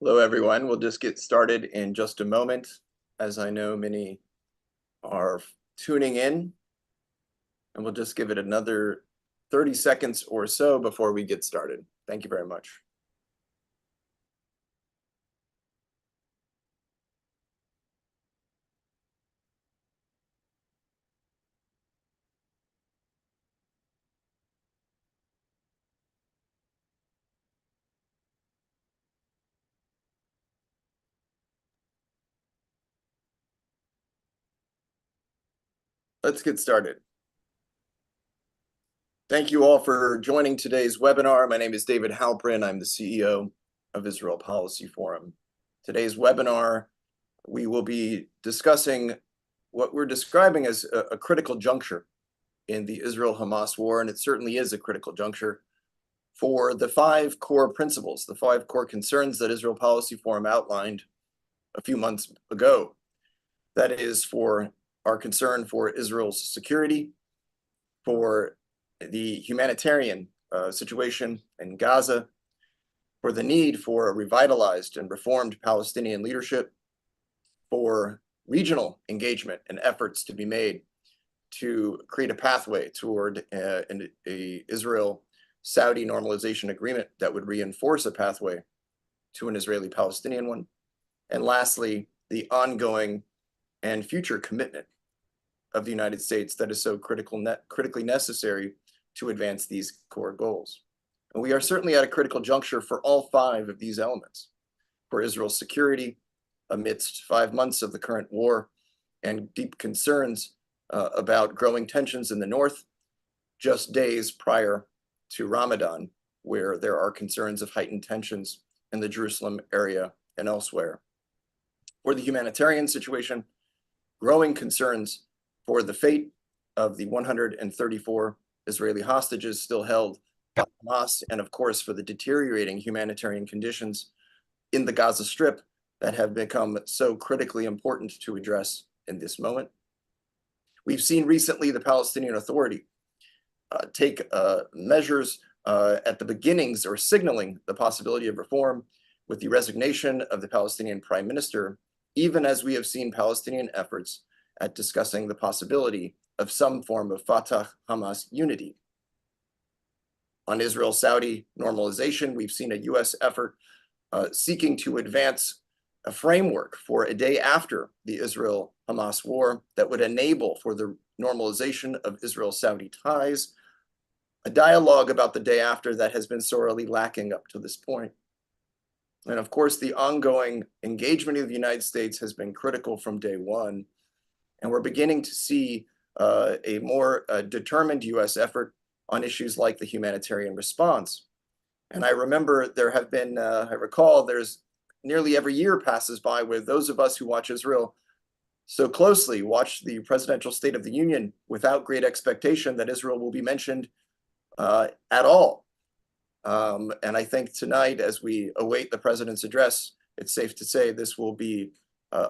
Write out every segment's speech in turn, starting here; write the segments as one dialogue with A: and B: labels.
A: Hello, everyone. We'll just get started in just a moment, as I know many are tuning in, and we'll just give it another 30 seconds or so before we get started. Thank you very much. Let's get started. Thank you all for joining today's webinar. My name is David Halperin. I'm the CEO of Israel Policy Forum. Today's webinar, we will be discussing what we're describing as a critical juncture in the Israel-Hamas war, and it certainly is a critical juncture for the 5 core principles, the 5 core concerns that Israel Policy Forum outlined a few months ago. That is for our concern for Israel's security, for the humanitarian situation in Gaza, for the need for a revitalized and reformed Palestinian leadership, for regional engagement and efforts to be made to create a pathway toward a Israel-Saudi normalization agreement that would reinforce a pathway to an Israeli-Palestinian one. And lastly, the ongoing and future commitment of the United States that is so critically necessary to advance these core goals. And we are certainly at a critical juncture for all 5 of these elements. For Israel's security, amidst 5 months of the current war and deep concerns about growing tensions in the north, just days prior to Ramadan, where there are concerns of heightened tensions in the Jerusalem area and elsewhere. For the humanitarian situation, growing concerns for the fate of the 134 Israeli hostages still held by Hamas, and of course for the deteriorating humanitarian conditions in the Gaza Strip that have become so critically important to address in this moment. We've seen recently the Palestinian Authority take measures at the beginnings or signaling the possibility of reform with the resignation of the Palestinian Prime Minister, even as we have seen Palestinian efforts at discussing the possibility of some form of Fatah-Hamas unity. On Israel-Saudi normalization, we've seen a US effort seeking to advance a framework for a day after the Israel-Hamas war that would enable for the normalization of Israel-Saudi ties, a dialogue about the day after that has been sorely lacking up to this point. And of course, the ongoing engagement of the United States has been critical from day one. And we're beginning to see a more determined US effort on issues like the humanitarian response. And I remember there have been, I recall there's nearly every year passes by where those of us who watch Israel so closely watch the presidential State of the Union without great expectation that Israel will be mentioned at all. And I think tonight, as we await the president's address, it's safe to say this will be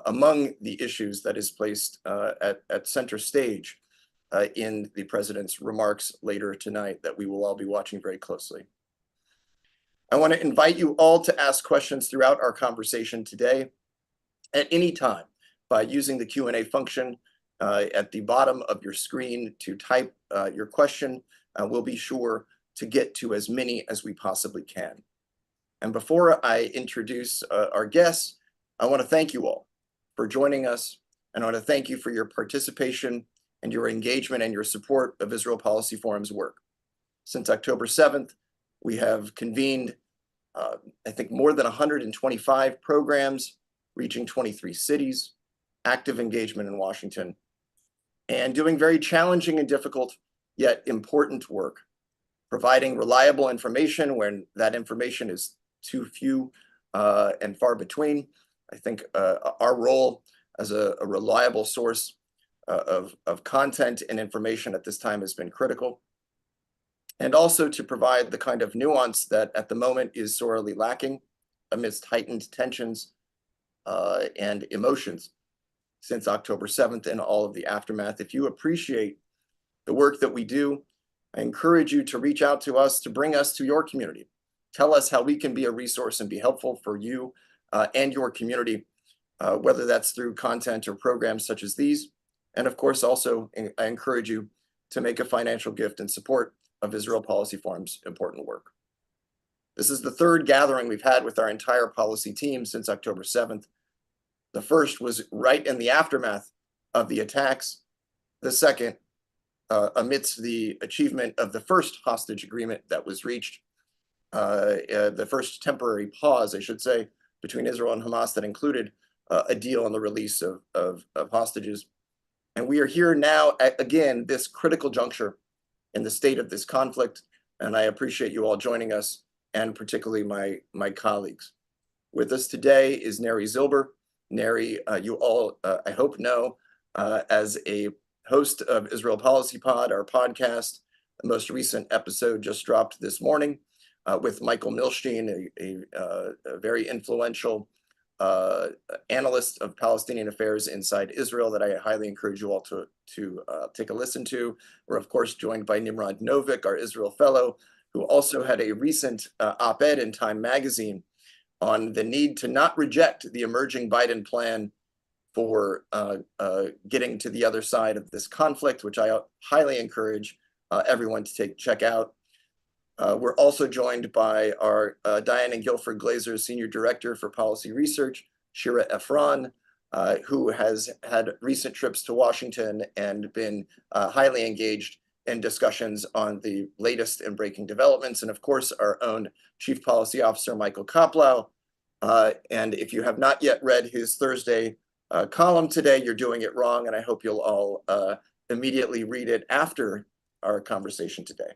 A: among the issues that is placed at center stage in the president's remarks later tonight that we will all be watching very closely. I want to invite you all to ask questions throughout our conversation today at any time by using the Q&A function at the bottom of your screen to type your question. We'll be sure to get to as many as we possibly can. And before I introduce our guests, I want to thank you all for joining us, and I want to thank you for your participation and your engagement and your support of Israel Policy Forum's work. Since October 7th, we have convened, I think, more than 125 programs reaching 23 cities, active engagement in Washington, and doing very challenging and difficult yet important work, providing reliable information when that information is too few and far between. I think our role as a reliable source of content and information at this time has been critical. And also to provide the kind of nuance that at the moment is sorely lacking amidst heightened tensions and emotions since October 7th and all of the aftermath. If you appreciate the work that we do, I encourage you to reach out to us, to bring us to your community. Tell us how we can be a resource and be helpful for you and your community, whether that's through content or programs such as these. And of course, also, I encourage you to make a financial gift in support of Israel Policy Forum's important work. This is the third gathering we've had with our entire policy team since October 7th. The first was right in the aftermath of the attacks. The second, amidst the achievement of the first hostage agreement that was reached, the first temporary pause, I should say, between Israel and Hamas that included a deal on the release of hostages. And we are here now at, again, this critical juncture in the state of this conflict. And I appreciate you all joining us, and particularly my colleagues. With us today is Neri Zilber. Neri, you all, I hope, know as a host of Israel Policy Pod, our podcast. The most recent episode just dropped this morning with Michael Milstein, a very influential analyst of Palestinian affairs inside Israel that I highly encourage you all to take a listen to. We're, of course, joined by Nimrod Novik, our Israel fellow, who also had a recent op-ed in Time magazine on the need to not reject the emerging Biden plan for getting to the other side of this conflict, which I highly encourage everyone to check out. We're also joined by our Diana Guilford Glazer, Senior Director for Policy Research, Shira Efron, who has had recent trips to Washington and been highly engaged in discussions on the latest and breaking developments, and of course, our own Chief Policy Officer, Michael Koplow. And if you have not yet read his Thursday column today, you're doing it wrong, and I hope you'll all immediately read it after our conversation today.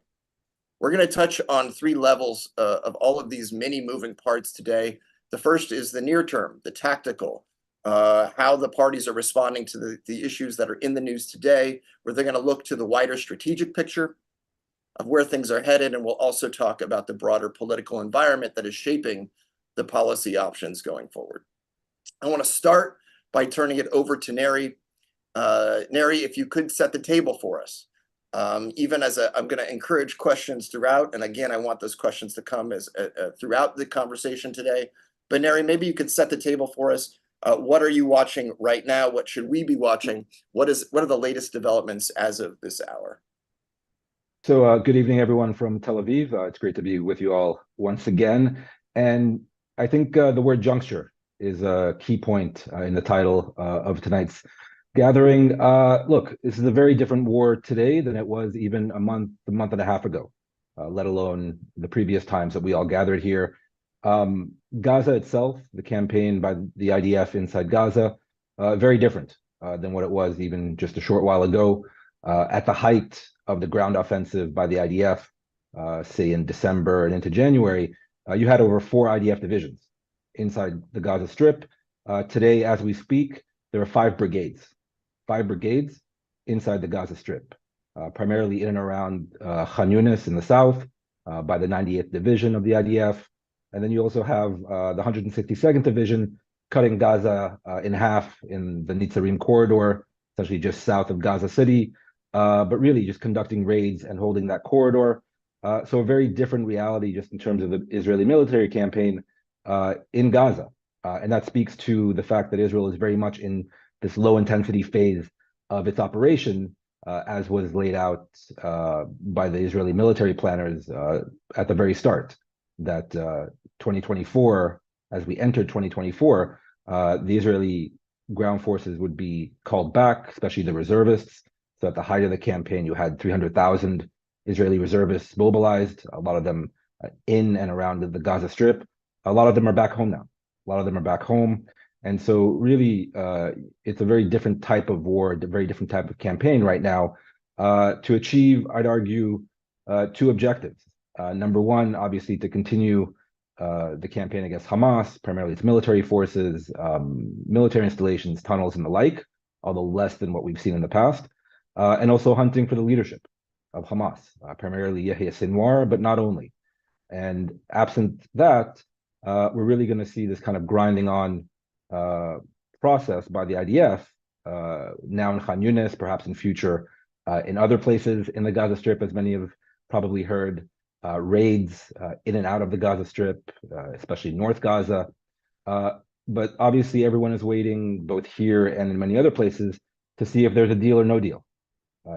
A: We're going to touch on three levels of all of these many moving parts today. The first is the near term, the tactical, how the parties are responding to the issues that are in the news today, where they're going to look to the wider strategic picture of where things are headed. And we'll also talk about the broader political environment that is shaping the policy options going forward. I want to start by turning it over to Neri. Neri, if you could set the table for us. Even as I'm going to encourage questions throughout, and again, I want those questions to come as throughout the conversation today. But Neri, maybe you could set the table for us. What are you watching right now? What should we be watching? What are the latest developments as of this hour?
B: So good evening, everyone from Tel Aviv. It's great to be with you all once again. And I think the word juncture is a key point in the title of tonight's gathering. Look, this is a very different war today than it was even a month and a half ago, let alone the previous times that we all gathered here. Gaza itself, the campaign by the IDF inside Gaza, very different than what it was even just a short while ago. At the height of the ground offensive by the IDF, say in December and into January, you had over 4 IDF divisions inside the Gaza Strip. Today, as we speak, there are 5 brigades inside the Gaza Strip, primarily in and around Khan Yunis in the south by the 98th Division of the IDF. And then you also have the 162nd Division cutting Gaza in half in the Nitzarim corridor, essentially just south of Gaza City, but really just conducting raids and holding that corridor. So a very different reality just in terms of the Israeli military campaign in Gaza. And that speaks to the fact that Israel is very much in this low intensity phase of its operation, as was laid out by the Israeli military planners at the very start, that 2024, as we entered 2024, the Israeli ground forces would be called back, especially the reservists. So at the height of the campaign, you had 300,000 Israeli reservists mobilized, a lot of them in and around the Gaza Strip. A lot of them are back home now. A lot of them are back home. And so really, it's a very different type of war, a very different type of campaign right now to achieve, I'd argue, 2 objectives. Number one, obviously, to continue the campaign against Hamas, primarily its military forces, military installations, tunnels, and the like, although less than what we've seen in the past, and also hunting for the leadership of Hamas, primarily Yahya Sinwar, but not only. And absent that, we're really going to see this kind of grinding on process by the IDF, now in Khan Yunis, perhaps in future in other places in the Gaza Strip, as many have probably heard, raids in and out of the Gaza Strip, especially North Gaza. but obviously everyone is waiting, both here and in many other places, to see if there's a deal or no deal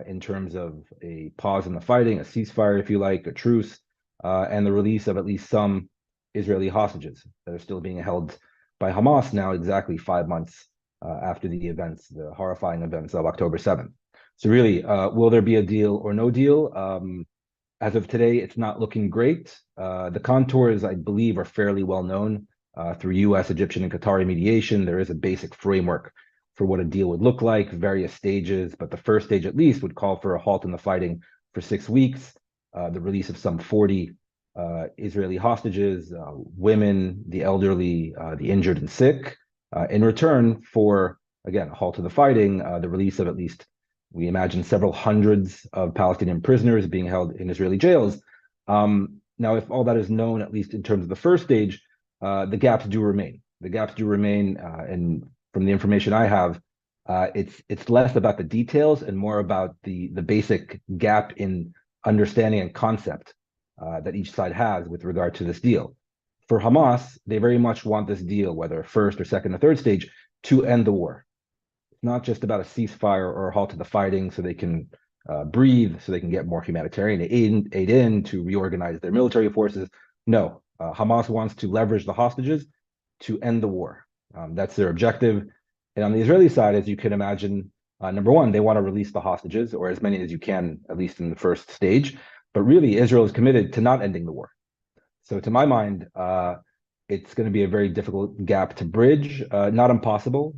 B: in terms of a pause in the fighting, a ceasefire, if you like, a truce, and the release of at least some Israeli hostages that are still being held by Hamas now exactly 5 months after the events, the horrifying events of October 7th. So really, will there be a deal or no deal? As of today, it's not looking great. The contours, I believe, are fairly well known through US, Egyptian, and Qatari mediation. There is a basic framework for what a deal would look like, various stages, but the first stage at least would call for a halt in the fighting for 6 weeks, the release of some 40 Israeli hostages, women, the elderly, the injured and sick, in return for, again, a halt to the fighting, the release of at least, we imagine, several hundreds of Palestinian prisoners being held in Israeli jails. Now, if all that is known, at least in terms of the first stage, the gaps do remain. The gaps do remain, and from the information I have, it's less about the details and more about the basic gap in understanding and concept that each side has with regard to this deal. For Hamas, they very much want this deal, whether first or second or third stage, to end the war. It's not just about a ceasefire or a halt to the fighting so they can breathe, so they can get more humanitarian aid in to reorganize their military forces. No, Hamas wants to leverage the hostages to end the war. That's their objective. And on the Israeli side, as you can imagine, number one, they want to release the hostages, or as many as you can, at least in the first stage. But really, Israel is committed to not ending the war. So to my mind, it's going to be a very difficult gap to bridge. Not impossible,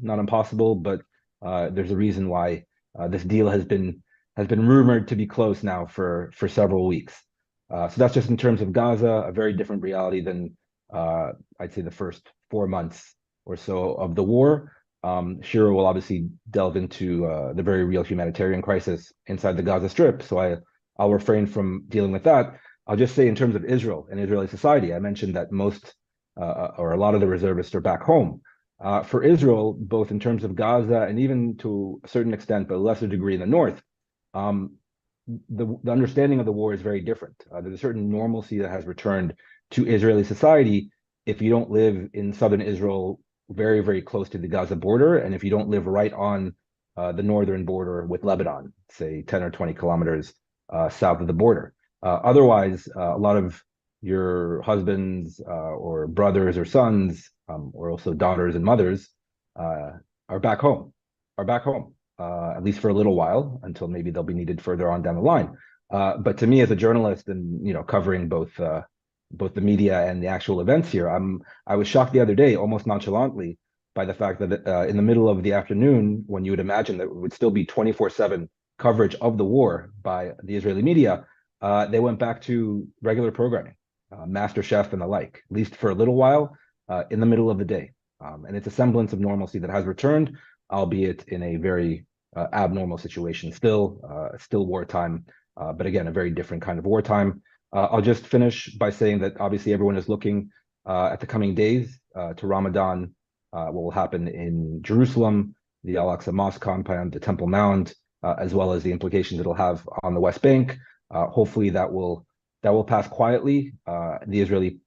B: but there's a reason why this deal has been rumored to be close now for several weeks. So that's just in terms of Gaza, a very different reality than I'd say the first 4 months or so of the war. Shira will obviously delve into the very real humanitarian crisis inside the Gaza Strip, so I'll refrain from dealing with that. I'll just say in terms of Israel and Israeli society, I mentioned that most or a lot of the reservists are back home. For Israel, both in terms of Gaza and even to a certain extent, but a lesser degree in the north, the understanding of the war is very different. There's a certain normalcy that has returned to Israeli society if you don't live in southern Israel, very, very close to the Gaza border, and if you don't live right on the northern border with Lebanon, say 10 or 20 kilometers south of the border. Otherwise, a lot of your husbands or brothers or sons, or also daughters and mothers, are back home, at least for a little while, until maybe they'll be needed further on down the line. But to me, as a journalist and covering both the media and the actual events here, I was shocked the other day, almost nonchalantly, by the fact that in the middle of the afternoon, when you would imagine that it would still be 24/7 coverage of the war by the Israeli media, they went back to regular programming, Master Chef and the like, at least for a little while, in the middle of the day. And it's a semblance of normalcy that has returned, albeit in a very abnormal situation, still wartime, but again, a very different kind of wartime. I'll just finish by saying that obviously everyone is looking at the coming days to Ramadan, what will happen in Jerusalem, the Al-Aqsa Mosque compound, the Temple Mount, as well as the implications it'll have on the West Bank. Hopefully that will pass quietly. The Israeli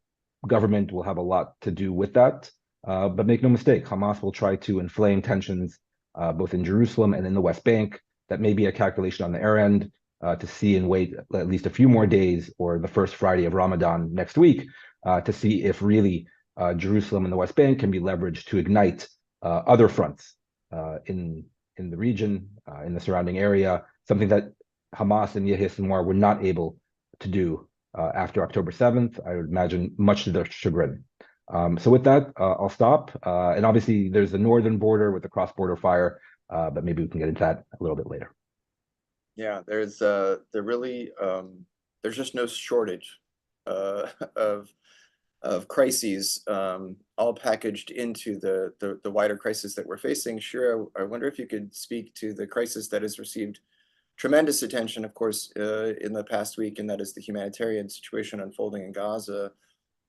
B: government will have a lot to do with that. But make no mistake, Hamas will try to inflame tensions both in Jerusalem and in the West Bank. That may be a calculation on their end to see and wait at least a few more days or the first Friday of Ramadan next week to see if really Jerusalem and the West Bank can be leveraged to ignite other fronts in the region, in the surrounding area, something that Hamas and Yahya Sinwar were not able to do after October 7th, I would imagine, much to their chagrin. So with that, I'll stop. And obviously, there's the northern border with the cross-border fire, but maybe we can get into that a little bit later.
A: Yeah, there's just no shortage of crises, all packaged into the wider crisis that we're facing. Shira, I wonder if you could speak to the crisis that has received tremendous attention, of course, in the past week, and that is the humanitarian situation unfolding in Gaza.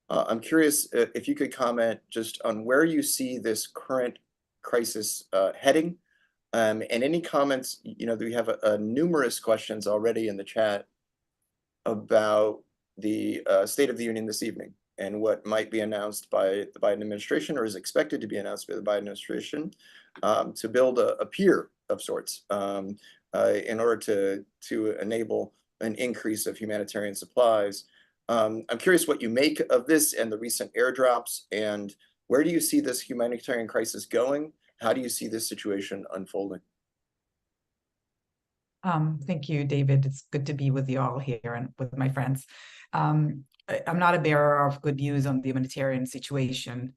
A: I'm curious if you could comment just on where you see this current crisis heading, and any comments. We have numerous questions already in the chat about the State of the Union this evening. and what might be announced by the Biden administration, or is expected to be announced by the Biden administration, to build a pier of sorts in order to enable an increase of humanitarian supplies. I'm curious what you make of this and the recent airdrops, and where do you see this humanitarian crisis going? How do you see this situation unfolding?
C: Thank you, David. It's good to be with you all here and with my friends. I'm not a bearer of good news on the humanitarian situation,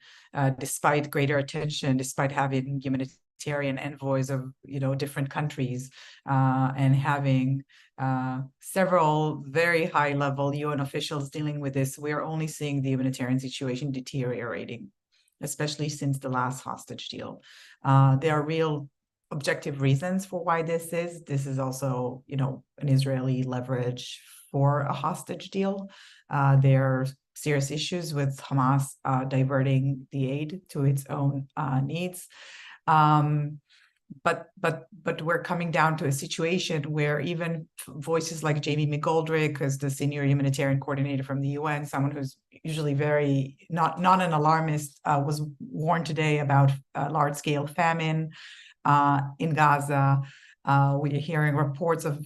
C: despite greater attention, despite having humanitarian envoys of different countries and having several very high-level UN officials dealing with this. We're only seeing the humanitarian situation deteriorating, especially since the last hostage deal. There are real objective reasons for why this is. This is also, an Israeli leverage for a hostage deal. There are serious issues with Hamas diverting the aid to its own needs. But we're coming down to a situation where even voices like Jamie McGoldrick, as the senior humanitarian coordinator from the UN, someone who's usually very not an alarmist, was warned today about large-scale famine in Gaza. We're hearing reports of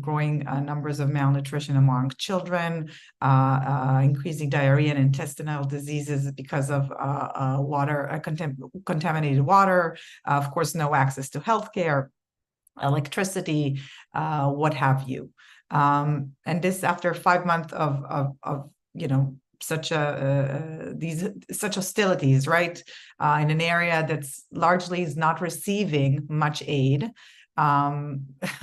C: growing numbers of malnutrition among children, increasing diarrhea and intestinal diseases because of contaminated water, of course, no access to healthcare, electricity, what have you. And this after 5 months of such hostilities, right? In an area that's largely is not receiving much aid.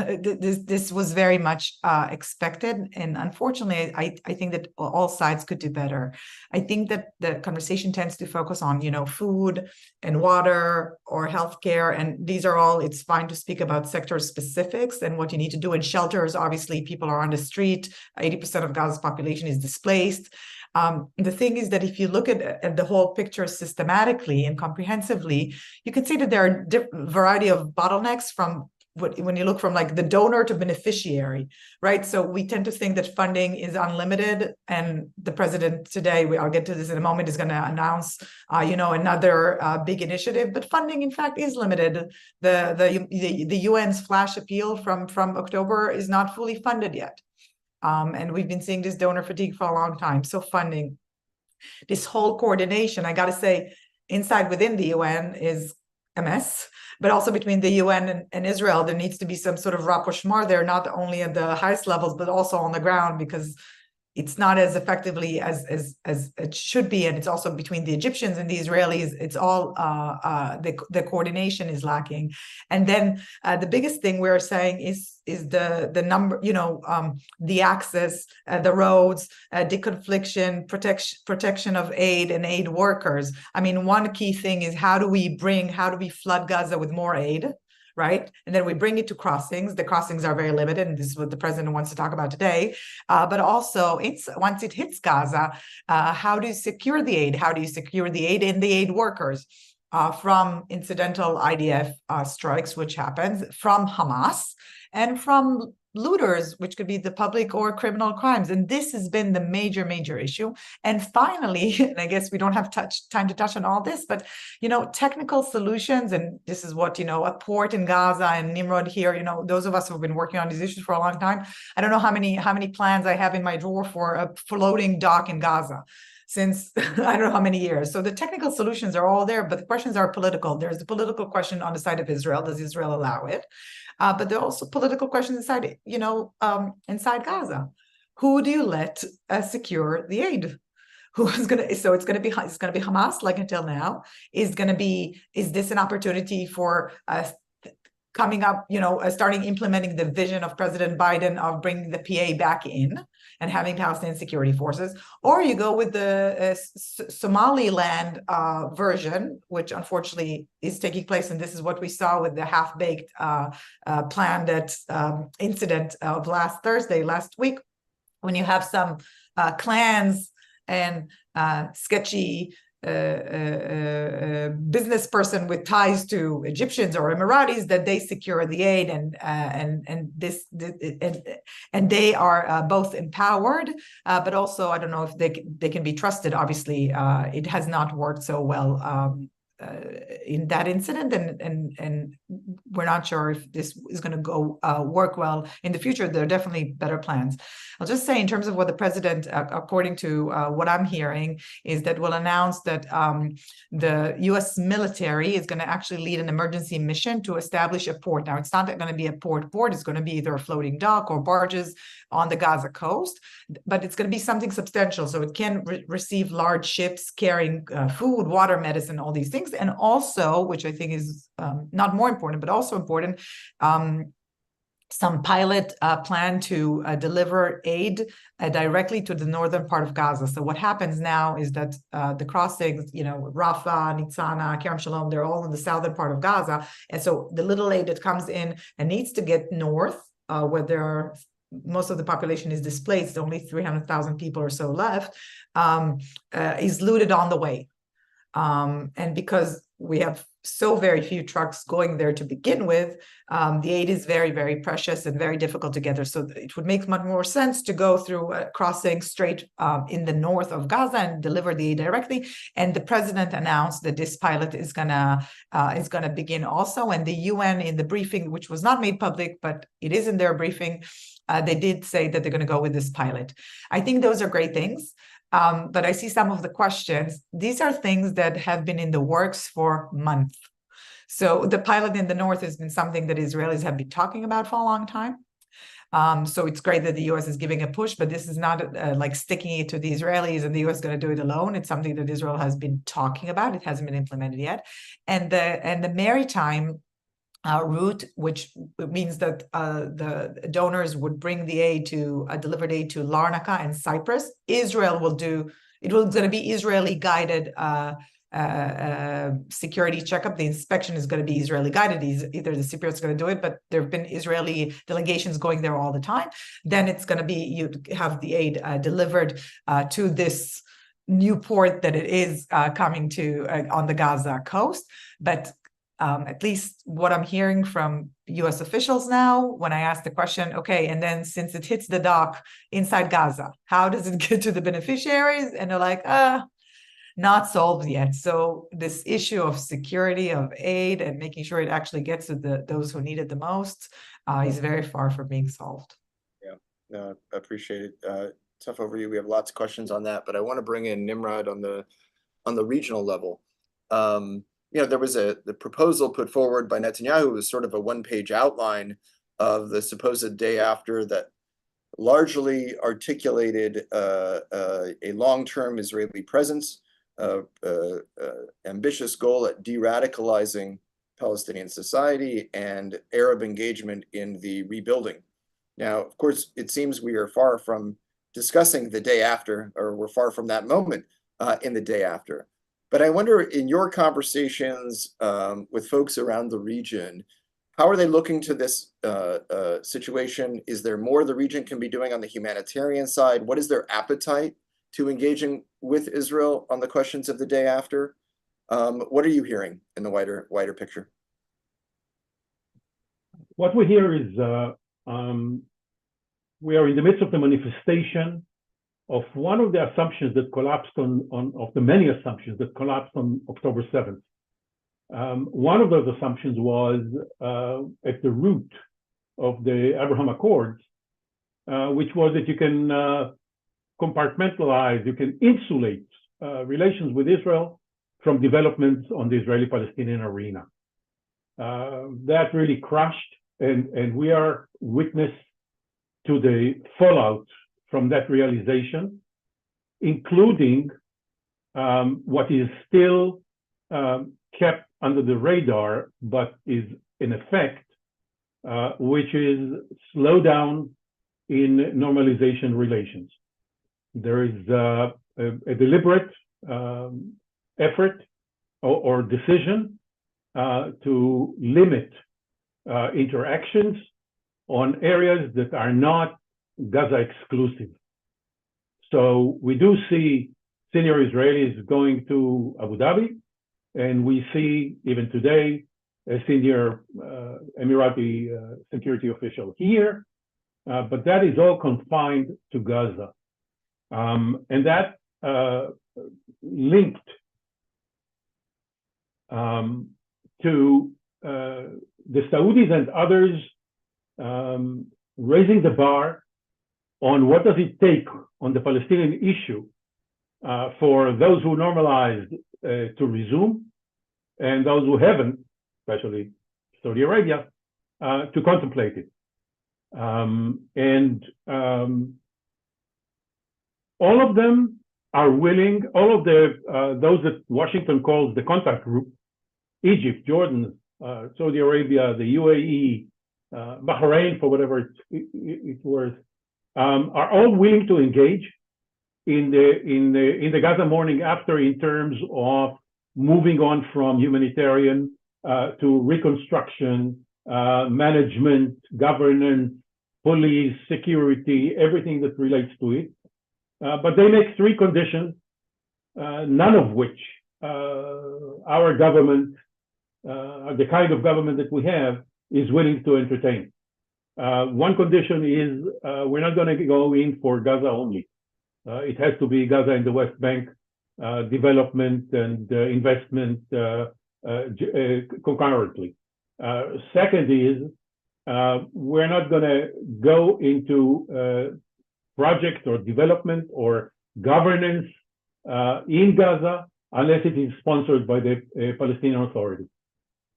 C: This was very much expected, and unfortunately, I think that all sides could do better. I think that the conversation tends to focus on food and water or healthcare, and these are all. It's fine to speak about sector specifics and what you need to do in shelters. Obviously, people are on the street. 80% of Gaza's population is displaced. The thing is that if you look at the whole picture systematically and comprehensively, you can see that there are a variety of bottlenecks from when you look from like the donor to beneficiary, right? So we tend to think that funding is unlimited, and the president today, I'll get to this in a moment, is going to announce, another big initiative. But funding, in fact, is limited. The UN's flash appeal from October is not fully funded yet. And we've been seeing this donor fatigue for a long time. So funding, this whole coordination, I got to say, within the UN is a mess, but also between the UN and Israel, there needs to be some sort of rapprochement there, not only at the highest levels, but also on the ground, because it's not as effectively as it should be. And it's also between the Egyptians and the Israelis. It's all the coordination is lacking. And then the biggest thing we're saying is the number, the access, the roads, deconfliction, protection of aid and aid workers. I mean, one key thing is how do we flood Gaza with more aid? Right? And then we bring it to crossings. The crossings are very limited, and this is what the president wants to talk about today. But also, once it hits Gaza, how do you secure the aid? How do you secure the aid and the aid workers from incidental IDF strikes, which happens, from Hamas, and from looters, which could be the public or criminal crimes? And this has been the major issue. And finally, and I guess we don't have time to touch on all this, but technical solutions, and this is what a port in Gaza and Nimrod here, those of us who have been working on these issues for a long time, I don't know how many plans I have in my drawer for a floating dock in Gaza since I don't know how many years. So the technical solutions are all there, but the questions are political. There's the political question on the side of Israel. Does Israel allow it? But there are also political questions inside Gaza. Who do you let secure the aid? It's going to be Hamas, like until now. Is this an opportunity for coming up, starting implementing the vision of President Biden of bringing the PA back in and having Palestinian security forces? Or you go with the Somaliland version, which unfortunately is taking place. And this is what we saw with the half-baked plan, that incident of last week, when you have some clans and sketchy business person with ties to Egyptians or Emiratis, that they secure the aid, and they are both empowered, but also I don't know if they can be trusted. Obviously, it has not worked so well in that incident, and we're not sure if this is going to go work well in the future. There are definitely better plans. I'll just say, in terms of what the president, according to what I'm hearing, is that will announce that the U.S. military is going to actually lead an emergency mission to establish a port. Now, it's not going to be a port. It's going to be either a floating dock or barges on the Gaza coast, but it's going to be something substantial, so it can receive large ships carrying food, water, medicine, all these things. And also, which I think is not more important, but also important, some pilot plan to deliver aid directly to the northern part of Gaza. So what happens now is that the crossings, Rafah, Nitzana, Kerem Shalom, they're all in the southern part of Gaza. And so the little aid that comes in and needs to get north, where most of the population is displaced, only 300,000 people or so left, is looted on the way. And because we have so very few trucks going there to begin with, the aid is very, very precious and very difficult to get there. So it would make much more sense to go through crossing straight in the north of Gaza and deliver the aid directly. And the president announced that this pilot is gonna begin also. And the UN, in the briefing, which was not made public, but it is in their briefing, they did say that they're going to go with this pilot. I think those are great things. But I see some of the questions. These are things that have been in the works for months. So the pilot in the north has been something that Israelis have been talking about for a long time. So it's great that the U.S. is giving a push, but this is not like sticking it to the Israelis and the U.S. going to do it alone. It's something that Israel has been talking about. It hasn't been implemented yet. And the maritime route, which means that the donors would bring the aid to delivered aid to Larnaca and Cyprus. Israel will do it. Will going to be Israeli guided security checkup. The inspection is going to be Israeli guided. Either the Cypriots going to do it, but there have been Israeli delegations going there all the time. Then it's going to be you have the aid delivered to this new port that it is coming to on the Gaza coast, but at least what I'm hearing from U.S. officials now, when I ask the question, okay, and then since it hits the dock inside Gaza, how does it get to the beneficiaries? And they're like, not solved yet. So this issue of security of aid and making sure it actually gets to those who need it the most is very far from being solved.
A: Yeah, no, I appreciate it. Tough overview. We have lots of questions on that, but I want to bring in Nimrod on the regional level. There was the proposal put forward by Netanyahu was sort of a one-page outline of the supposed day after that largely articulated a long-term Israeli presence, ambitious goal at de-radicalizing Palestinian society and Arab engagement in the rebuilding. Now, of course, it seems we are far from discussing the day after, or we're far from that moment in the day after. But I wonder, in your conversations with folks around the region, how are they looking to this situation? Is there more the region can be doing on the humanitarian side? What is their appetite to engaging with Israel on the questions of the day after? What are you hearing in the wider picture?
D: What we hear is we are in the midst of the manifestation of one of the assumptions that collapsed of the many assumptions that collapsed on October 7th. One of those assumptions was at the root of the Abraham Accords, which was that you can compartmentalize, you can insulate relations with Israel from developments on the Israeli-Palestinian arena. That really crashed, and we are witness to the fallout from that realization, including what is still kept under the radar, but is in effect, which is slowdown in normalization relations. There is a deliberate effort or decision to limit interactions on areas that are not Gaza exclusive. So we do see senior Israelis going to Abu Dhabi, and we see even today a senior Emirati security official here, but that is all confined to Gaza. And that linked to the Saudis and others raising the bar on what does it take on the Palestinian issue for those who normalized to resume and those who haven't, especially Saudi Arabia, to contemplate it. All of them are willing, all of those that Washington calls the contact group, Egypt, Jordan, Saudi Arabia, the UAE, Bahrain, for whatever it's worth, are all willing to engage in the Gaza morning after in terms of moving on from humanitarian to reconstruction, management, governance, police, security, everything that relates to it. But they make three conditions, none of which our government, the kind of government that we have, is willing to entertain. One condition is we're not going to go in for Gaza only. It has to be Gaza and the West Bank, development and investment concurrently. Second is we're not going to go into project or development or governance in Gaza unless it is sponsored by the Palestinian Authority.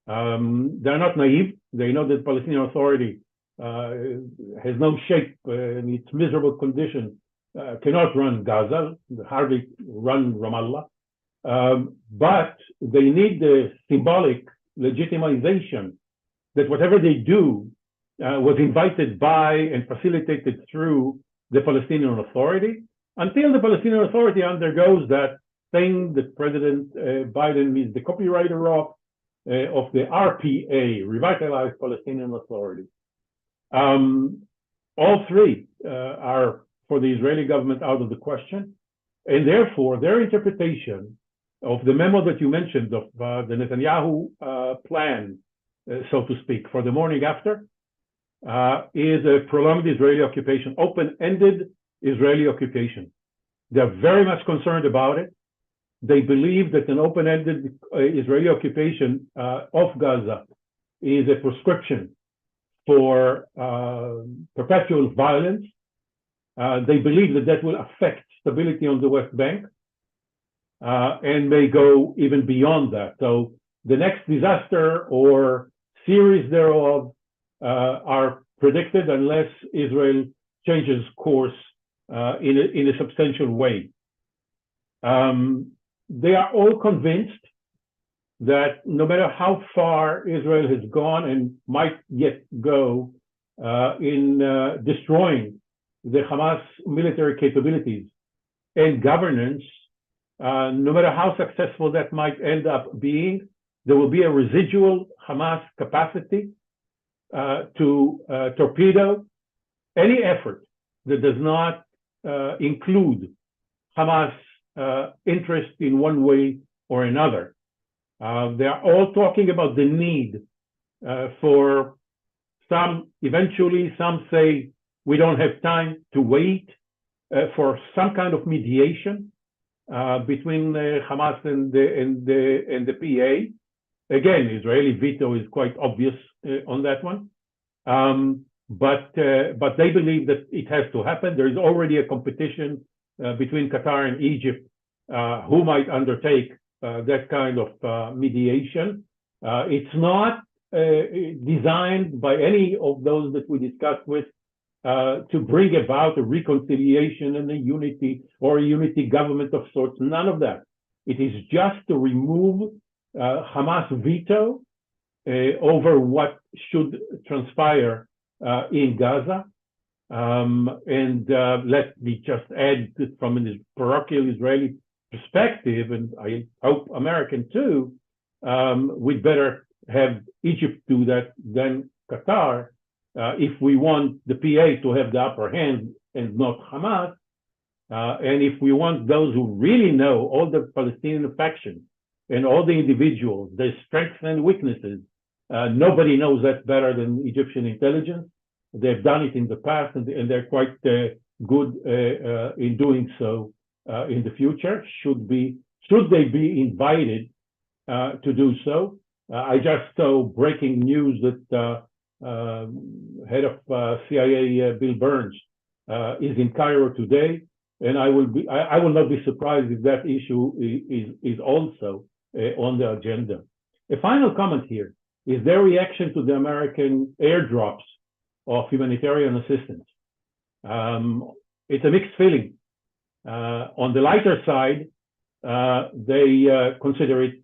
D: They're not naive. They know that the Palestinian Authority has no shape in its miserable condition, cannot run Gaza, hardly run Ramallah, but they need the symbolic legitimization that whatever they do was invited by and facilitated through the Palestinian Authority, until the Palestinian Authority undergoes that thing that President Biden is the copywriter of the RPA, Revitalized Palestinian Authority. All three are, for the Israeli government, out of the question, and therefore their interpretation of the memo that you mentioned of the Netanyahu plan, so to speak, for the morning after, is a prolonged Israeli occupation, open-ended Israeli occupation. They're very much concerned about it. They believe that an open-ended Israeli occupation of Gaza is a prescription for perpetual violence. They believe that that will affect stability on the West Bank and may go even beyond that. So the next disaster or series thereof are predicted unless Israel changes course in a substantial way. They are all convinced that no matter how far Israel has gone and might yet go in destroying the Hamas military capabilities and governance, no matter how successful that might end up being, there will be a residual Hamas capacity to torpedo any effort that does not include Hamas interest in one way or another. They are all talking about the need for eventually some say we don't have time to wait for some kind of mediation between Hamas and the PA. Again, Israeli veto is quite obvious on that one. But they believe that it has to happen. There is already a competition between Qatar and Egypt who might undertake that kind of mediation. It's not designed by any of those that we discussed with to bring about a reconciliation and a unity or a unity government of sorts. None of that. It is just to remove Hamas veto over what should transpire in Gaza. And let me just add that from a parochial Israeli perspective, and I hope American too, we'd better have Egypt do that than Qatar if we want the PA to have the upper hand and not Hamas. And if we want those who really know all the Palestinian factions and all the individuals, their strengths and weaknesses, nobody knows that better than Egyptian intelligence. They've done it in the past, and they're quite good in doing so in the future. Should they be invited to do so? I just saw breaking news that head of CIA Bill Burns is in Cairo today, and I will not be surprised if that issue is also on the agenda. A final comment here is their reaction to the American airdrops of humanitarian assistance. It's a mixed feeling. On the lighter side, they consider it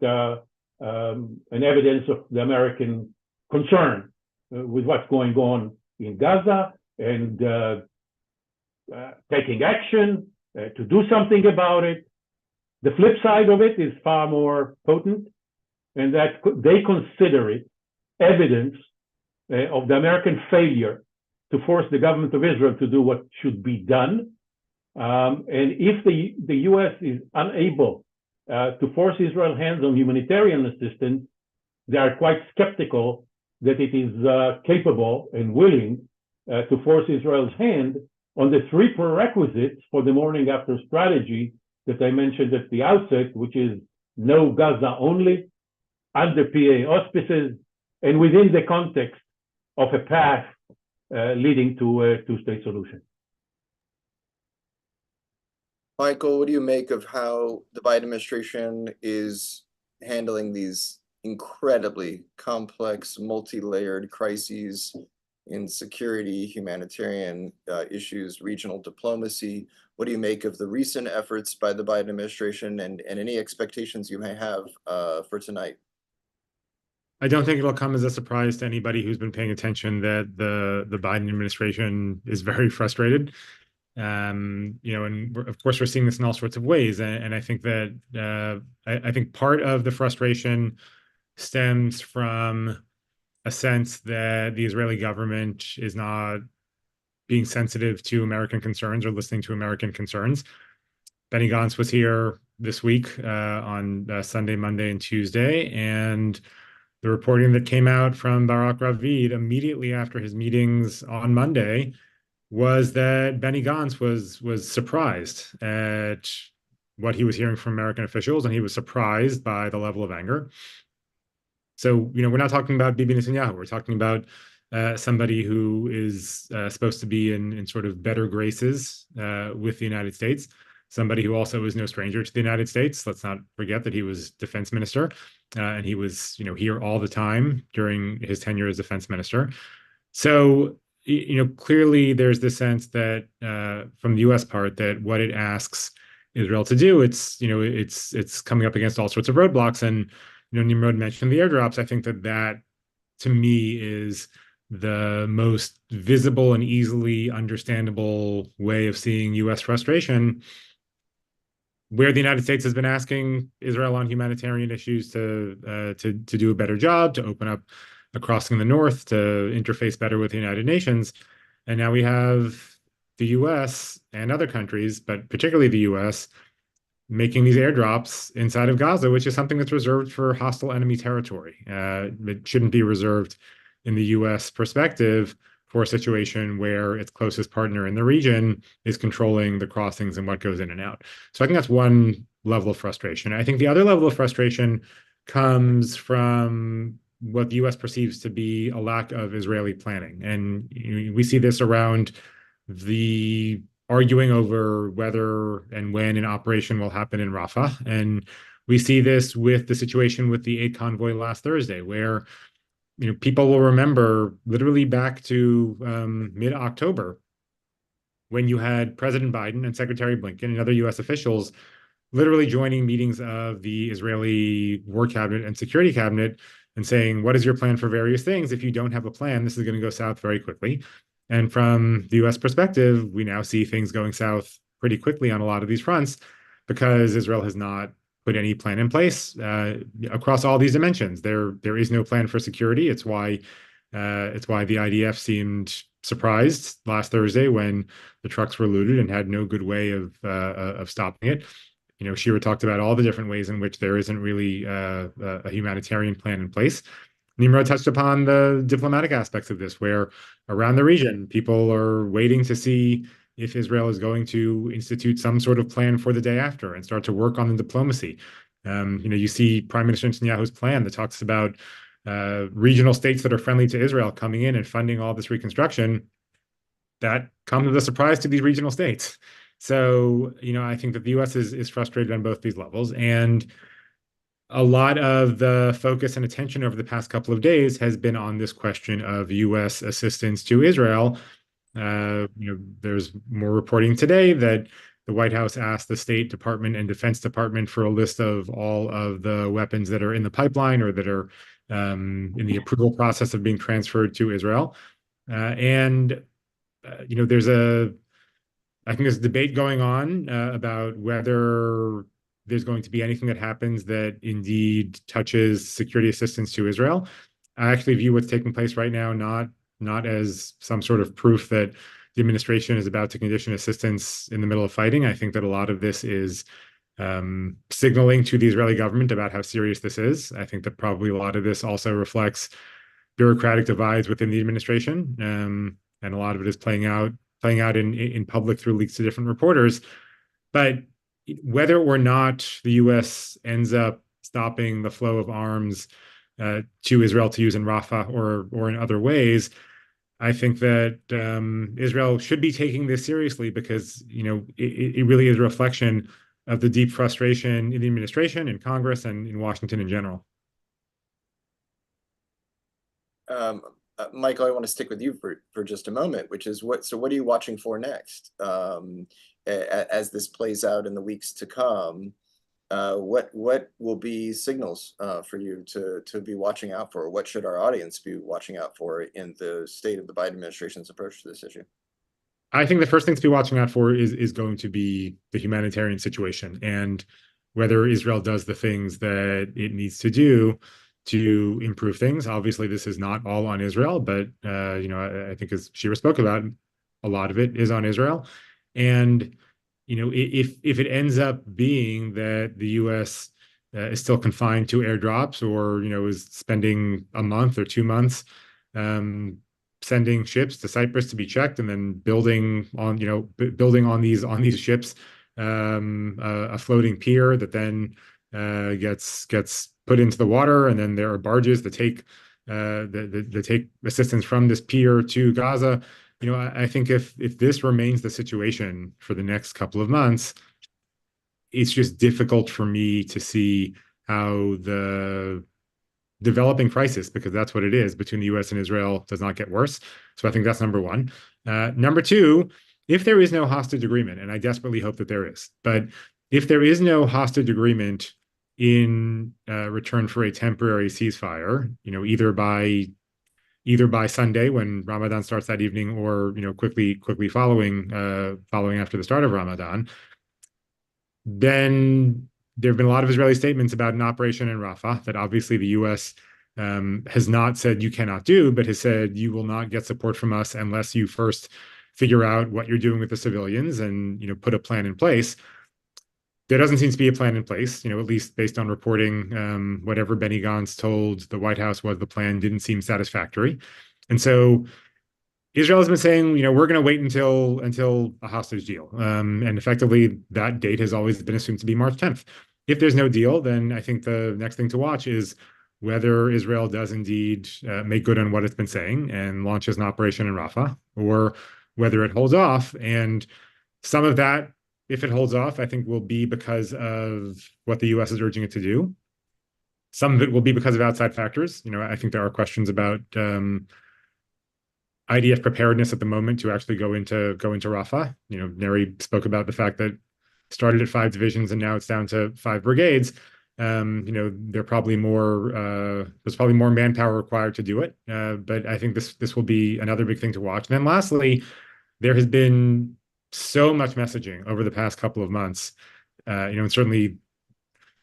D: an evidence of the American concern with what's going on in Gaza and taking action to do something about it. The flip side of it is far more potent, and that they consider it evidence of the American failure to force the government of Israel to do what should be done. And if the U.S. is unable to force Israel's hands on humanitarian assistance, they are quite skeptical that it is capable and willing to force Israel's hand on the three prerequisites for the morning after strategy that I mentioned at the outset, which is no Gaza only, under PA auspices, and within the context of a path leading to a two-state solution.
A: Michael, what do you make of how the Biden administration is handling these incredibly complex, multi-layered crises in security, humanitarian issues, regional diplomacy? What do you make of the recent efforts by the Biden administration and any expectations you may have for tonight?
E: I don't think it'll come as a surprise to anybody who's been paying attention that the Biden administration is very frustrated. And of course, we're seeing this in all sorts of ways. And I think that I think part of the frustration stems from a sense that the Israeli government is not being sensitive to American concerns or listening to American concerns. Benny Gantz was here this week on Sunday, Monday, and Tuesday, and the reporting that came out from Barak Ravid immediately after his meetings on Monday was that Benny Gantz was surprised at what he was hearing from American officials, and he was surprised by the level of anger. So, we're not talking about Bibi Netanyahu. We're talking about somebody who is supposed to be in sort of better graces with the United States, somebody who also is no stranger to the United States. Let's not forget that he was defense minister, and he was, here all the time during his tenure as defense minister. So, clearly there's the sense that from the U.S. part that what it asks Israel to do, it's coming up against all sorts of roadblocks. And Nimrod mentioned the airdrops. I think that to me is the most visible and easily understandable way of seeing U.S. frustration, where the United States has been asking Israel on humanitarian issues to do a better job, to open up a crossing in the north, to interface better with the United Nations. And now we have the U.S. and other countries, but particularly the U.S., making these airdrops inside of Gaza, which is something that's reserved for hostile enemy territory. It shouldn't be reserved in the U.S. perspective for a situation where its closest partner in the region is controlling the crossings and what goes in and out. So I think that's one level of frustration. I think the other level of frustration comes from what the U.S. perceives to be a lack of Israeli planning. And we see this around the arguing over whether and when an operation will happen in Rafah. And we see this with the situation with the aid convoy last Thursday, where people will remember literally back to mid-October, when you had President Biden and Secretary Blinken and other U.S. officials literally joining meetings of the Israeli War Cabinet and Security Cabinet and saying, what is your plan for various things? If you don't have a plan, this is going to go south very quickly. And from the U.S. perspective, we now see things going south pretty quickly on a lot of these fronts because Israel has not put any plan in place across all these dimensions. There is no plan for security. It's why the IDF seemed surprised last Thursday when the trucks were looted and had no good way of stopping it. Shira talked about all the different ways in which there isn't really a humanitarian plan in place. Nimrod touched upon the diplomatic aspects of this, where around the region, people are waiting to see if Israel is going to institute some sort of plan for the day after and start to work on the diplomacy. You see Prime Minister Netanyahu's plan that talks about regional states that are friendly to Israel coming in and funding all this reconstruction. That comes as a surprise to these regional states. So, I think that the U.S. is frustrated on both these levels. And a lot of the focus and attention over the past couple of days has been on this question of U.S. assistance to Israel. There's more reporting today that the White House asked the State Department and Defense Department for a list of all of the weapons that are in the pipeline or that are in the approval process of being transferred to Israel. I think there's a debate going on about whether there's going to be anything that happens that indeed touches security assistance to Israel. I actually view what's taking place right now not as some sort of proof that the administration is about to condition assistance in the middle of fighting. I think that a lot of this is signaling to the Israeli government about how serious this is. I think that probably a lot of this also reflects bureaucratic divides within the administration, and a lot of it is playing out in public through leaks to different reporters. But whether or not the U.S. ends up stopping the flow of arms to Israel to use in Rafah or in other ways, I think that Israel should be taking this seriously, because it really is a reflection of the deep frustration in the administration, in Congress, and in Washington in general.
A: Michael, I want to stick with you for just a moment, which is what are you watching for next as this plays out in the weeks to come? What will be signals for you to be watching out for? What should our audience be watching out for in the state of the Biden administration's approach to this issue?
E: I think the first thing to be watching out for is going to be the humanitarian situation and whether Israel does the things that it needs to do to improve things. Obviously, this is not all on Israel, but I think, as Shira spoke about, a lot of it is on Israel. And if it ends up being that the U.S. is still confined to airdrops, or is spending a month or 2 months sending ships to Cyprus to be checked, and then building on these ships a floating pier that then gets put into the water, and then there are barges that take assistance from this pier to Gaza. I think if this remains the situation for the next couple of months, it's just difficult for me to see how the developing crisis, because that's what it is, between the U.S. and Israel does not get worse. So I think that's number one. Number two, if there is no hostage agreement, and I desperately hope that there is, but if there is no hostage agreement in return for a temporary ceasefire, either by Sunday when Ramadan starts that evening, or quickly following after the start of Ramadan, then there have been a lot of Israeli statements about an operation in Rafah that obviously the U.S. Has not said you cannot do, but has said you will not get support from us unless you first figure out what you're doing with the civilians and put a plan in place. There doesn't seem to be a plan in place, at least based on reporting. Whatever Benny Gantz told the White House was the plan didn't seem satisfactory. And so Israel has been saying, we're going to wait until a hostage deal. And effectively, that date has always been assumed to be March 10th. If there's no deal, then I think the next thing to watch is whether Israel does indeed make good on what it's been saying and launches an operation in Rafah, or whether it holds off. And some of that, if it holds off, I think will be because of what the U.S. is urging it to do. Some of it will be because of outside factors. I think there are questions about IDF preparedness at the moment to actually go into Rafah. Neri spoke about the fact that it started at 5 divisions and now it's down to 5 brigades. There's probably more manpower required to do it. But I think this will be another big thing to watch. And then lastly, there has been so much messaging over the past couple of months, and certainly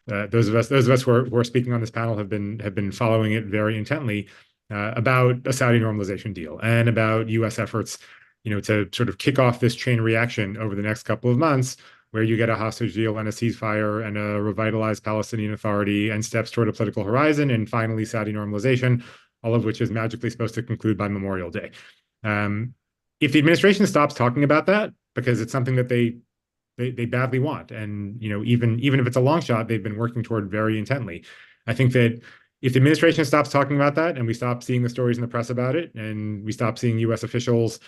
E: those of us who are speaking on this panel have been following it very intently about a Saudi normalization deal and about U.S. efforts, to sort of kick off this chain reaction over the next couple of months, where you get a hostage deal and a ceasefire and a revitalized Palestinian Authority and steps toward a political horizon and finally Saudi normalization, all of which is magically supposed to conclude by Memorial Day. If the administration stops talking about that, because it's something that they badly want, and even if it's a long shot, they've been working toward very intently. I think that if the administration stops talking about that, and we stop seeing the stories in the press about it, and we stop seeing U.S. officials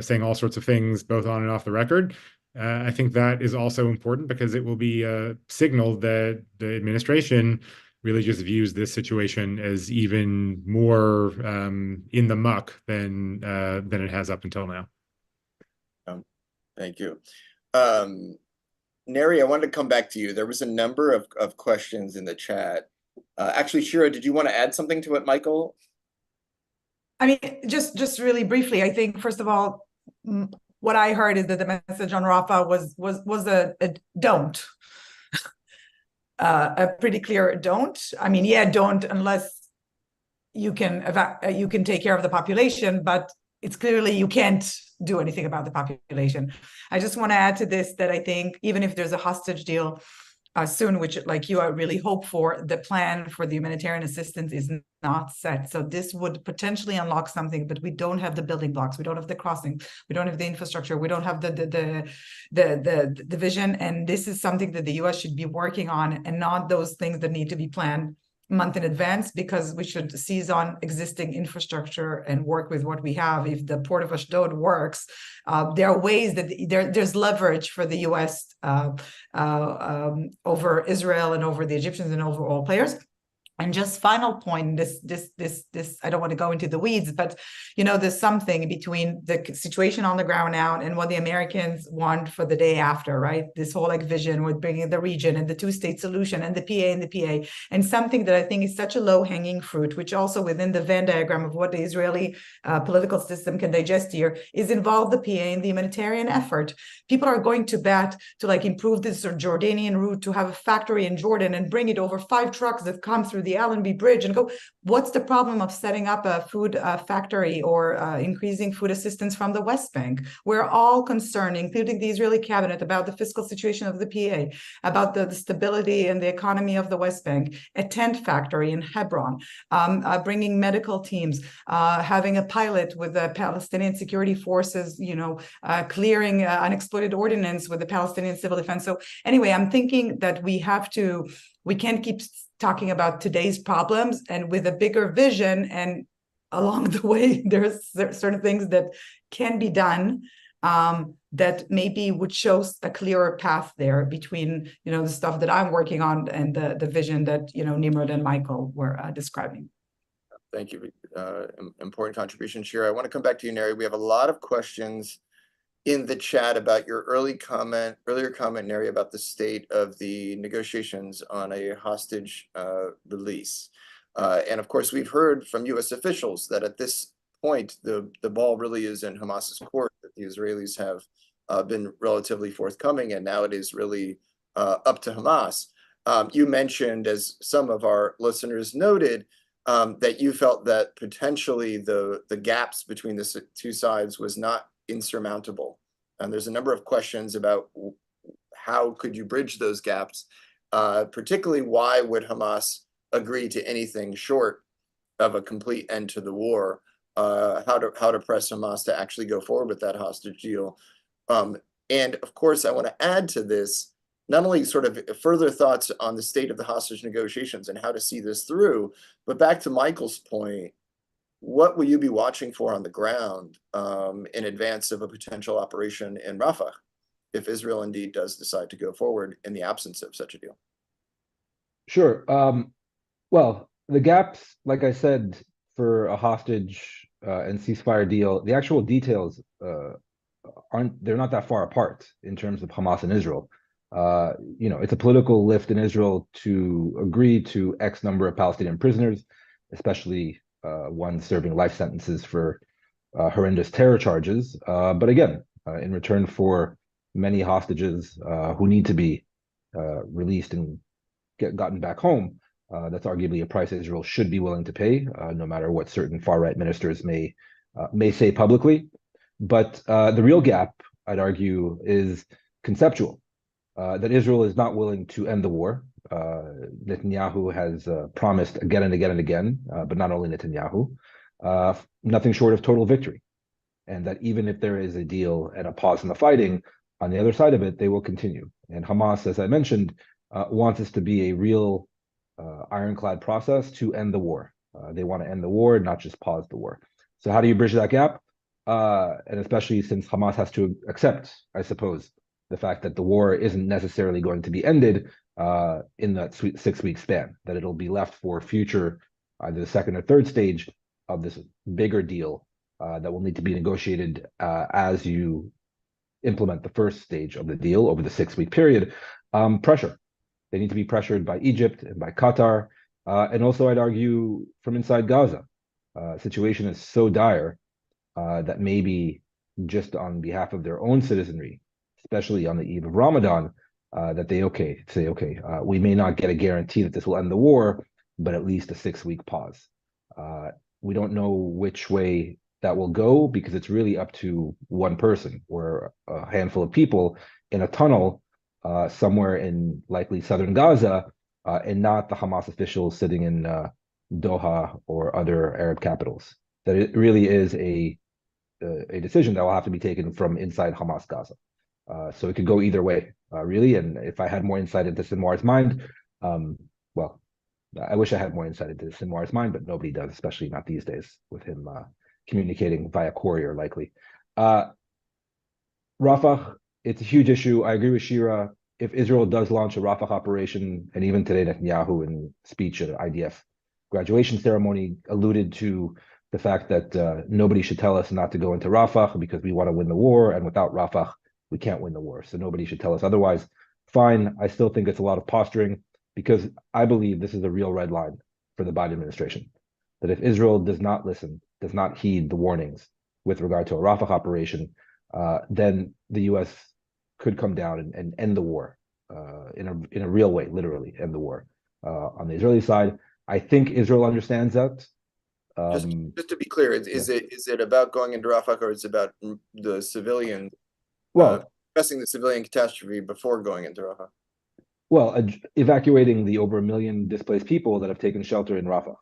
E: saying all sorts of things, both on and off the record, I think that is also important, because it will be a signal that the administration really just views this situation as even more in the muck than it has up until now.
A: Thank you. Neri, I wanted to come back to you. There was a number of questions in the chat. Actually, Shira, did you want to add something to what Michael?
C: I mean, just really briefly, I think, first of all, what I heard is that the message on Rafah was a don't. A pretty clear don't. I mean, yeah, don't unless you can take care of the population, but it's clearly you can't do anything about the population. I just want to add to this that I think even if there's a hostage deal soon, which like you, I really hope for, the plan for the humanitarian assistance is not set. So this would potentially unlock something, but we don't have the building blocks. We don't have the crossing. We don't have the infrastructure. We don't have the vision. And this is something that the US should be working on, and not those things that need to be planned a month in advance, because we should seize on existing infrastructure and work with what we have. If the port of Ashdod works, there are ways that there's leverage for the US over Israel and over the Egyptians and over all players. And just final point, this I don't want to go into the weeds, but there's something between the situation on the ground now and what the Americans want for the day after, right? This whole vision with bringing the region and the two-state solution and the PA, and something that I think is such a low-hanging fruit, which also within the Venn diagram of what the Israeli political system can digest here, is involve the PA in the humanitarian effort. People are going to bat to improve this Jordanian route, to have a factory in Jordan and bring it over 5 trucks that come through the Allenby Bridge and go. What's the problem of setting up a food factory or increasing food assistance from the West Bank? We're all concerned, including the Israeli cabinet, about the fiscal situation of the PA, about the stability and the economy of the West Bank, a tent factory in Hebron, bringing medical teams, having a pilot with the Palestinian security forces, clearing unexploded ordnance with the Palestinian civil defense. So anyway, I'm thinking that we can't keep talking about today's problems, and with a bigger vision, and along the way there's certain things that can be done that maybe would show a clearer path there between the stuff that I'm working on and the vision that Nimrod and Michael were describing.
A: Thank you. Important contribution, Shira. I want to come back to you, Neri. We have a lot of questions in the chat about your earlier comment, Neri, about the state of the negotiations on a hostage release. And of course, we've heard from US officials that at this point, the ball really is in Hamas's court, that the Israelis have been relatively forthcoming, and now it is really up to Hamas. You mentioned, as some of our listeners noted, that you felt that potentially the gaps between the two sides was not insurmountable. And there's a number of questions about how could you bridge those gaps, particularly why would Hamas agree to anything short of a complete end to the war, how to press Hamas to actually go forward with that hostage deal. And of course, I want to add to this, not only sort of further thoughts on the state of the hostage negotiations and how to see this through, but back to Michael's point, what will you be watching for on the ground in advance of a potential operation in Rafah, if Israel indeed does decide to go forward in the absence of such a deal?
B: Sure. Well, the gaps, like I said, for a hostage and ceasefire deal, the actual details they're not that far apart in terms of Hamas and Israel. It's a political lift in Israel to agree to X number of Palestinian prisoners, especially ones serving life sentences for horrendous terror charges. But again, in return for many hostages who need to be released and gotten back home, That's arguably a price Israel should be willing to pay, no matter what certain far-right ministers may say publicly. But the real gap, I'd argue, is conceptual, that Israel is not willing to end the war. Netanyahu has promised again and again and again, but not only Netanyahu, nothing short of total victory. And that even if there is a deal and a pause in the fighting, on the other side of it, they will continue. And Hamas, as I mentioned, wants this to be a real ironclad process to end the war. They want to end the war, not just pause the war. So how do you bridge that gap? And especially since Hamas has to accept, I suppose, the fact that the war isn't necessarily going to be ended in that 6-week span, that it'll be left for future, either the second or third stage of this bigger deal that will need to be negotiated as you implement the first stage of the deal over the 6-week period. Pressure. They need to be pressured by Egypt and by Qatar, and also I'd argue from inside Gaza. Situation is so dire that maybe just on behalf of their own citizenry, especially on the eve of Ramadan, that they say, we may not get a guarantee that this will end the war, but at least a 6-week pause. We don't know which way that will go because it's really up to one person or a handful of people in a tunnel somewhere in likely southern Gaza, and not the Hamas officials sitting in Doha or other Arab capitals. That it really is a decision that will have to be taken from inside Hamas Gaza. So it could go either way, really. And if I had more insight into Sinwar's mind, well, I wish I had more insight into Sinwar's mind, but nobody does, especially not these days with him communicating via courier, likely. Rafah, it's a huge issue. I agree with Shira. If Israel does launch a Rafah operation, and even today Netanyahu in speech at an IDF graduation ceremony alluded to the fact that nobody should tell us not to go into Rafah because we want to win the war, and without Rafah, we can't win the war. So nobody should tell us otherwise. Fine. I still think it's a lot of posturing because I believe this is a real red line for the Biden administration. That if Israel does not listen, does not heed the warnings with regard to a Rafah operation, then the U.S. could come down and end the war in a real way, literally end the war. On the Israeli side, I think Israel understands that.
A: Just to be clear, is it about going into Rafah, or is it about the civilian? Addressing the civilian catastrophe before going into Rafah?
B: Well, evacuating the over 1 million displaced people that have taken shelter in Rafah.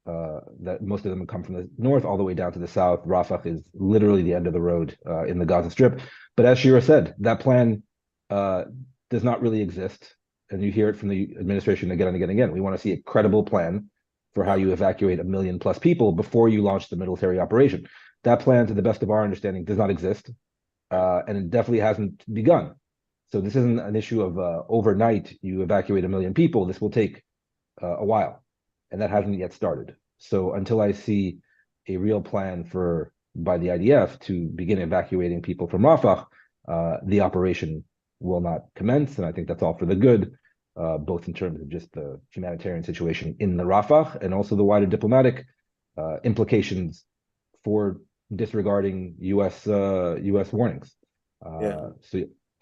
B: That most of them come from the north all the way down to the south. Rafah is literally the end of the road in the Gaza Strip. But as Shira said, that plan does not really exist. And you hear it from the administration again and again and again. We want to see a credible plan for how you evacuate 1 million plus people before you launch the military operation. That plan, to the best of our understanding, does not exist. And it definitely hasn't begun. So this isn't an issue of overnight you evacuate 1 million people. This will take a while, and that hasn't yet started. So until I see a real plan by the IDF to begin evacuating people from Rafah, the operation will not commence. And I think that's all for the good, both in terms of just the humanitarian situation in the Rafah and also the wider diplomatic implications for disregarding U.S. warnings.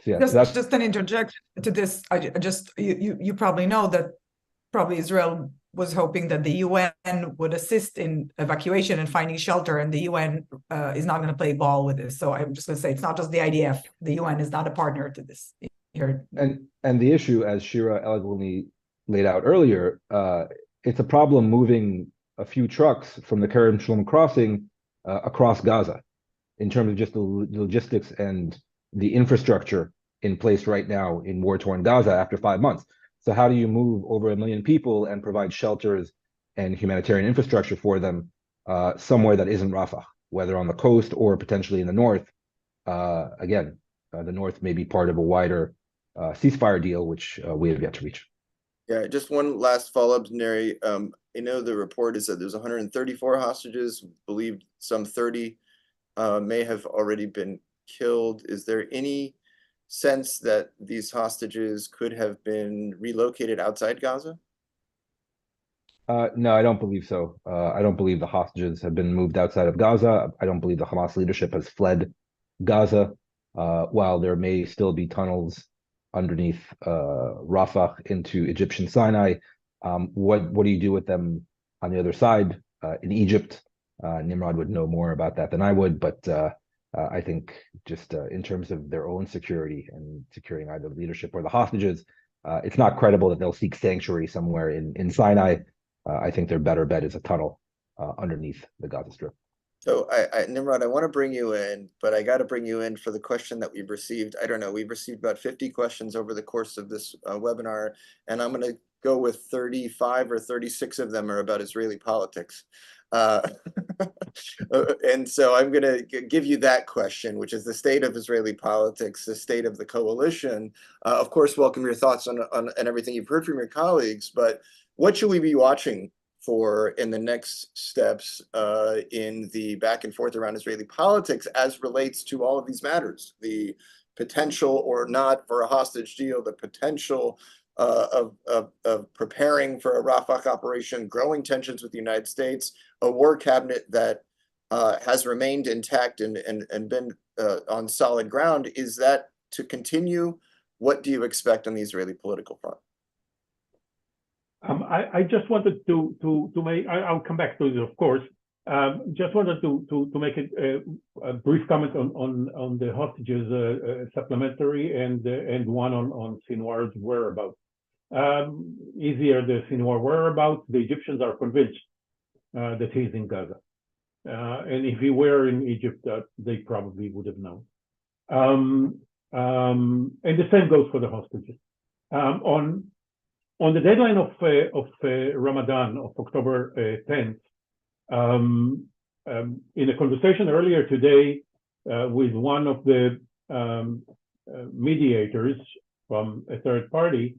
C: Just an interjection to this. You probably know that probably Israel was hoping that the UN would assist in evacuation and finding shelter, and the UN is not going to play ball with this. So I'm just going to say it's not just the IDF. The UN is not a partner to this here.
B: And the issue, as Shira eloquently laid out earlier, it's a problem moving a few trucks from the Kerem Shalom crossing across Gaza in terms of just the logistics and the infrastructure in place right now in war-torn Gaza after 5 months. So how do you move over 1 million people and provide shelters and humanitarian infrastructure for them somewhere that isn't Rafah, whether on the coast or potentially in the north? Again, the north may be part of a wider ceasefire deal, which we have yet to reach.
A: Yeah, just one last follow-up, Neri. I know the report is that there's 134 hostages, believed some 30 may have already been killed. Is there any sense that these hostages could have been relocated outside Gaza?
B: No, I don't believe so. I don't believe the hostages have been moved outside of Gaza. I don't believe the Hamas leadership has fled Gaza, while there may still be tunnels underneath Rafah into Egyptian Sinai. What do you do with them on the other side in Egypt? Nimrod would know more about that than I would, but I think just in terms of their own security and securing either the leadership or the hostages, it's not credible that they'll seek sanctuary somewhere in Sinai. I think their better bet is a tunnel underneath the Gaza Strip.
A: So Nimrod, I want to bring you in, but I got to bring you in for the question that we've received. I don't know, we've received about 50 questions over the course of this webinar, and I'm going to go with 35 or 36 of them are about Israeli politics. And so I'm going to give you that question, which is the state of Israeli politics, the state of the coalition. Of course, welcome your thoughts on everything you've heard from your colleagues, but what should we be watching for in the next steps in the back and forth around Israeli politics as relates to all of these matters, the potential or not for a hostage deal, the potential of preparing for a Rafah operation, growing tensions with the United States, a war cabinet that has remained intact and been on solid ground. Is that to continue? What do you expect on the Israeli political front?
D: I just wanted to make, I'll come back to this, of course. Just wanted to make a brief comment on the hostages supplementary and one on Sinwar's whereabouts. Easier the Sinwar whereabouts. The Egyptians are convinced that he's in Gaza. And if he were in Egypt, they probably would have known. And the same goes for the hostages. On the deadline of Ramadan, of October 10th, in a conversation earlier today with one of the mediators from a third party,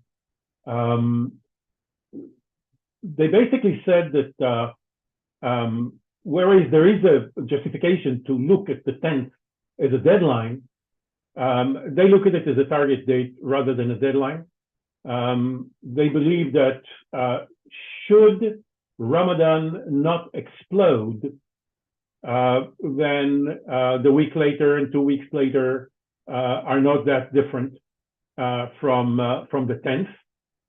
D: they basically said that whereas there is a justification to look at the 10th as a deadline, they look at it as a target date rather than a deadline. They believe that should Ramadan not explode, then the week later and 2 weeks later are not that different from the 10th,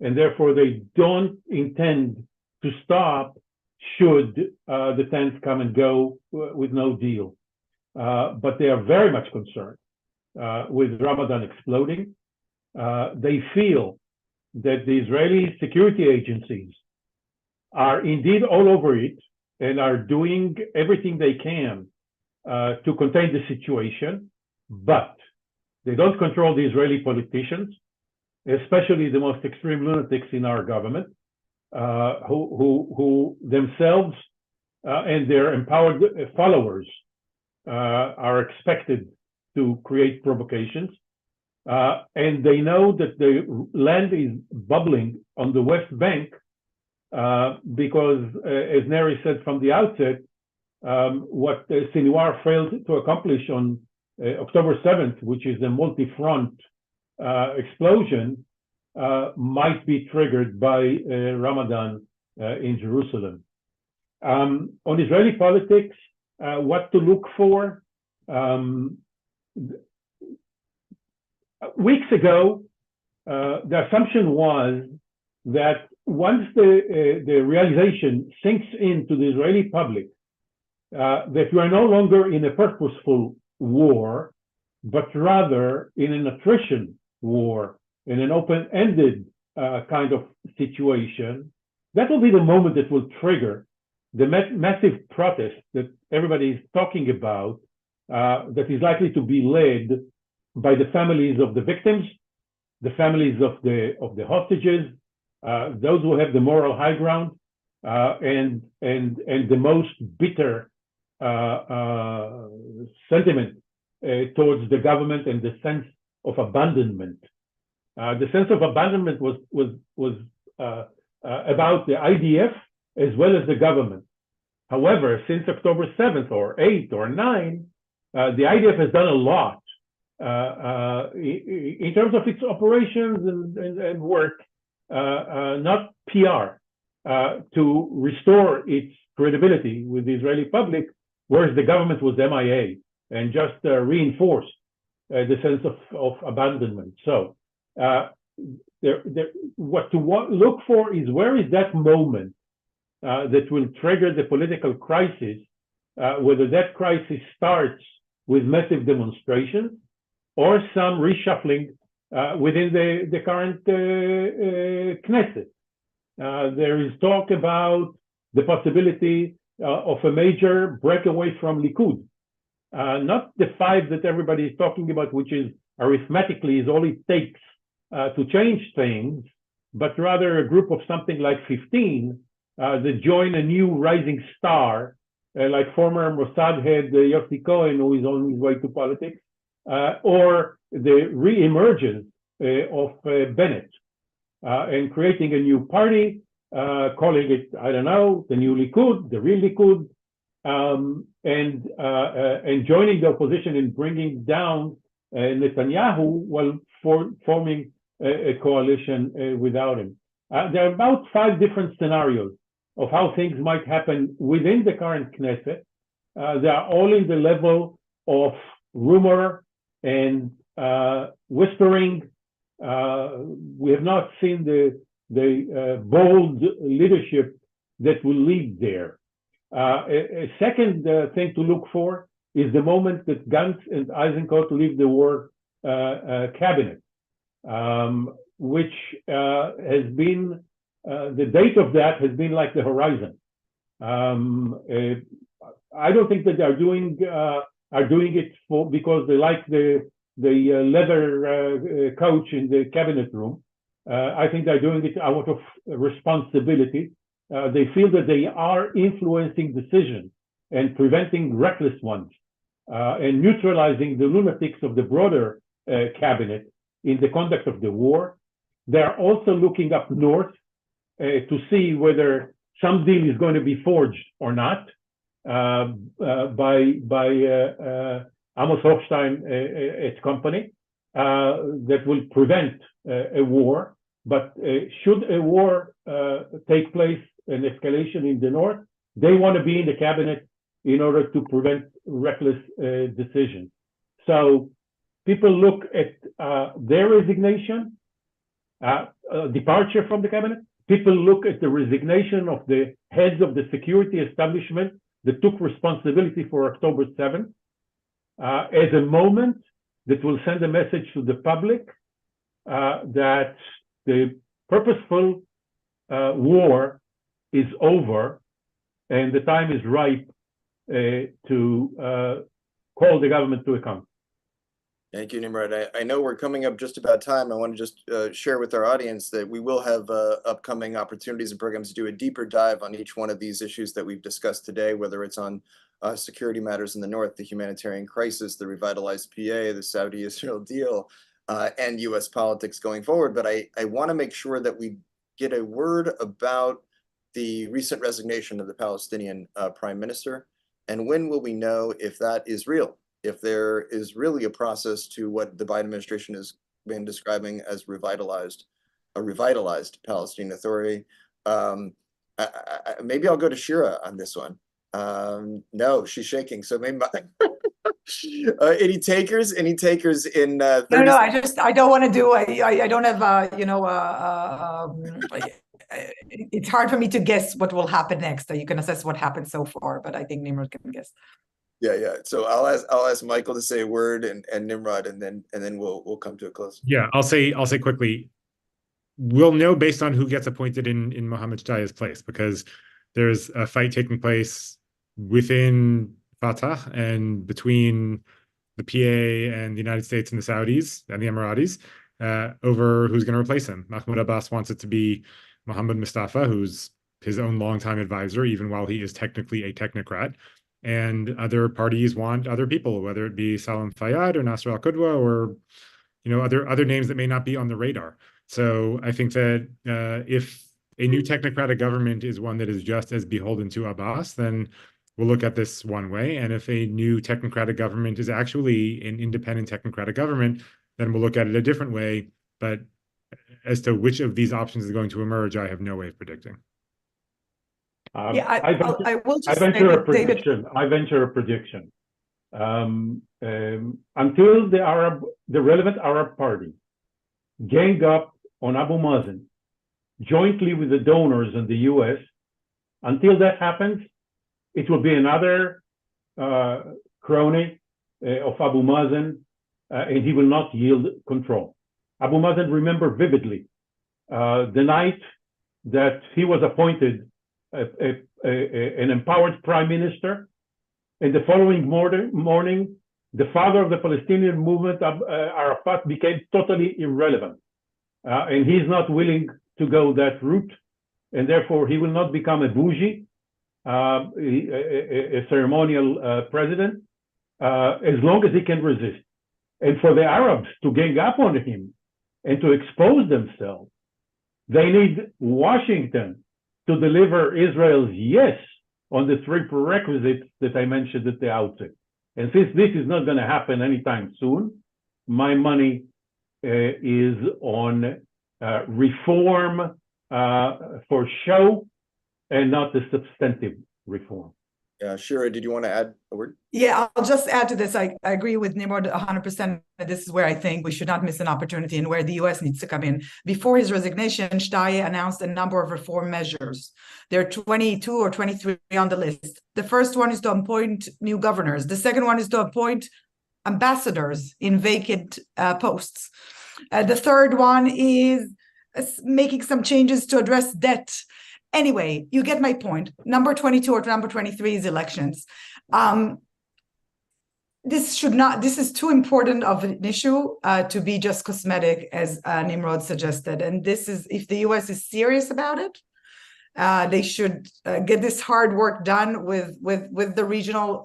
D: and therefore they don't intend to stop should the 10th come and go with no deal. But they are very much concerned with Ramadan exploding. They feel that the Israeli security agencies are indeed all over it and are doing everything they can to contain the situation, but they don't control the Israeli politicians, especially the most extreme lunatics in our government, who themselves and their empowered followers are expected to create provocations. And they know that the land is bubbling on the West Bank because, as Neri said from the outset, what Sinwar failed to accomplish on October 7th, which is a multi-front explosion, might be triggered by Ramadan in Jerusalem. On Israeli politics, what to look for? Weeks ago, the assumption was that once the realization sinks into the Israeli public that we are no longer in a purposeful war, but rather in an attrition war, in an open-ended kind of situation, that will be the moment that will trigger the massive protest that everybody is talking about, that is likely to be led by the families of the victims, the families of the hostages, those who have the moral high ground, and the most bitter sentiment towards the government, and the sense of abandonment. The sense of abandonment was about the IDF as well as the government. However, since October 7th or 8th or 9th, the IDF has done a lot in terms of its operations and work, not PR, to restore its credibility with the Israeli public, whereas the government was MIA and just reinforced the sense of abandonment. So what to look for is where is that moment that will trigger the political crisis, whether that crisis starts with massive demonstrations or some reshuffling within the current Knesset. There is talk about the possibility of a major breakaway from Likud. Not the 5 that everybody is talking about, which is arithmetically is all it takes to change things, but rather a group of something like 15 that join a new rising star, like former Mossad head Yossi Cohen, who is on his way to politics, or the re-emergence of Bennett, and creating a new party, calling it, I don't know, the new Likud, the real Likud, and joining the opposition and bringing down Netanyahu while forming a coalition without him. There are about 5 different scenarios of how things might happen within the current Knesset. They are all in the level of rumor and whispering. We have not seen the bold leadership that will lead there. A second thing to look for is the moment that Gantz and Eisenkot leave the war cabinet, which has been, the date of that has been like the horizon. I don't think that they are doing it because they like the leather couch in the cabinet room. I think they're doing it out of responsibility. They feel that they are influencing decisions and preventing reckless ones, and neutralizing the lunatics of the broader cabinet in the conduct of the war. They're also looking up north to see whether some deal is going to be forged or not by Amos Hochstein, its company, that will prevent a war. But should a war take place, an escalation in the north, they want to be in the cabinet in order to prevent reckless decisions. So people look at their resignation, departure from the cabinet. People look at the resignation of the heads of the security establishment that took responsibility for October 7th as a moment that will send a message to the public that the purposeful war is over and the time is ripe to call the government to account.
A: Thank you, Nimrod. I know we're coming up just about time. I want to just share with our audience that we will have upcoming opportunities and programs to do a deeper dive on each one of these issues that we've discussed today, whether it's on security matters in the north, the humanitarian crisis, the revitalized PA, the Saudi-Israel deal, and U.S. politics going forward. But I want to make sure that we get a word about the recent resignation of the Palestinian prime minister, and when will we know if that is real? If there is really a process to what the Biden administration has been describing as a revitalized Palestinian Authority. Maybe I'll go to Shira on this one. No, she's shaking. So maybe any takers? Any takers in? 30
C: No. I don't want to do. I don't have. It's hard for me to guess what will happen next. You can assess what happened so far, but I think Nimrod can guess.
A: Yeah. So I'll ask Michael to say a word and Nimrod, and then we'll come to a close.
E: Yeah, I'll say quickly. We'll know based on who gets appointed in Mohammed Shtayyeh's place, because there's a fight taking place within Fatah and between the PA and the United States and the Saudis and the Emiratis over who's going to replace him. Mahmoud Abbas wants it to be Mohammed Mustafa, who's his own longtime advisor, even while he is technically a technocrat. And other parties want other people, whether it be Salam Fayyad or Nasser al-Qudwa or other names that may not be on the radar. So I think that if a new technocratic government is one that is just as beholden to Abbas, then we'll look at this one way. And if a new technocratic government is actually an independent technocratic government, then we'll look at it a different way. But as to which of these options is going to emerge, I have no way of predicting.
C: I will just
D: venture a prediction. I venture a prediction. Until the relevant Arab party gang up on Abu Mazen, jointly with the donors in the US. Until that happens, it will be another crony of Abu Mazen, and he will not yield control. Abu Mazen, remember vividly, the night that he was appointed an empowered prime minister, and the following morning, the father of the Palestinian movement, Arafat, became totally irrelevant. And he's not willing to go that route, and therefore he will not become a bougie, a ceremonial president, as long as he can resist. And for the Arabs to gang up on him and to expose themselves, they need Washington to deliver Israel's yes on the three prerequisites that I mentioned at the outset. And since this is not going to happen anytime soon, my money is on reform for show and not the substantive reform.
A: Shira, did you want to add a word?
C: Yeah, I'll just add to this. I agree with Nimrod 100%. This is where I think we should not miss an opportunity and where the U.S. needs to come in. Before his resignation, Shtaye announced a number of reform measures. There are 22 or 23 on the list. The first one is to appoint new governors. The second one is to appoint ambassadors in vacant posts. The third one is making some changes to address debt. Anyway, you get my point. Number 22 or number 23 is elections. This is too important of an issue to be just cosmetic, as Nimrod suggested. And this is, if the US is serious about it, they should get this hard work done with the regional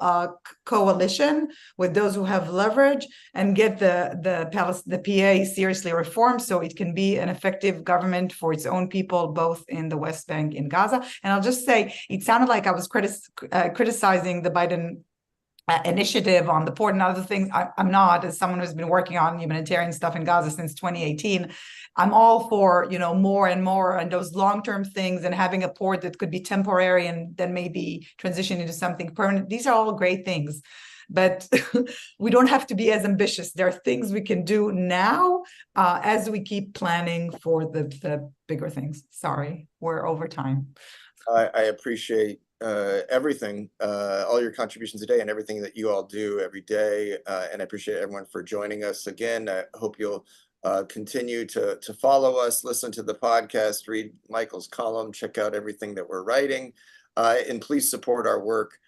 C: coalition, with those who have leverage, and get the PA seriously reformed so it can be an effective government for its own people, both in the West Bank and Gaza. And I'll just say, it sounded like I was criticizing the Biden initiative on the port and other things. I'm not, as someone who's been working on humanitarian stuff in Gaza since 2018. I'm all for, more and more and those long-term things, and having a port that could be temporary and then maybe transition into something permanent. These are all great things, but we don't have to be as ambitious. There are things we can do now as we keep planning for the bigger things. Sorry, we're over time.
A: I appreciate everything, all your contributions today and everything that you all do every day. And I appreciate everyone for joining us again. I hope you'll continue to follow us, listen to the podcast, read Michael's column, check out everything that we're writing, and please support our work.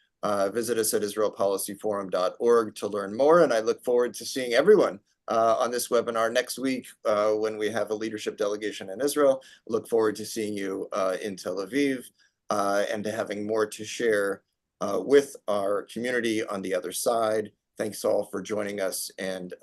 A: Visit us at Israel-Policyforum.org to learn more. And I look forward to seeing everyone on this webinar next week when we have a leadership delegation in Israel. Look forward to seeing you in Tel Aviv. And to having more to share with our community on the other side. Thanks all for joining us, and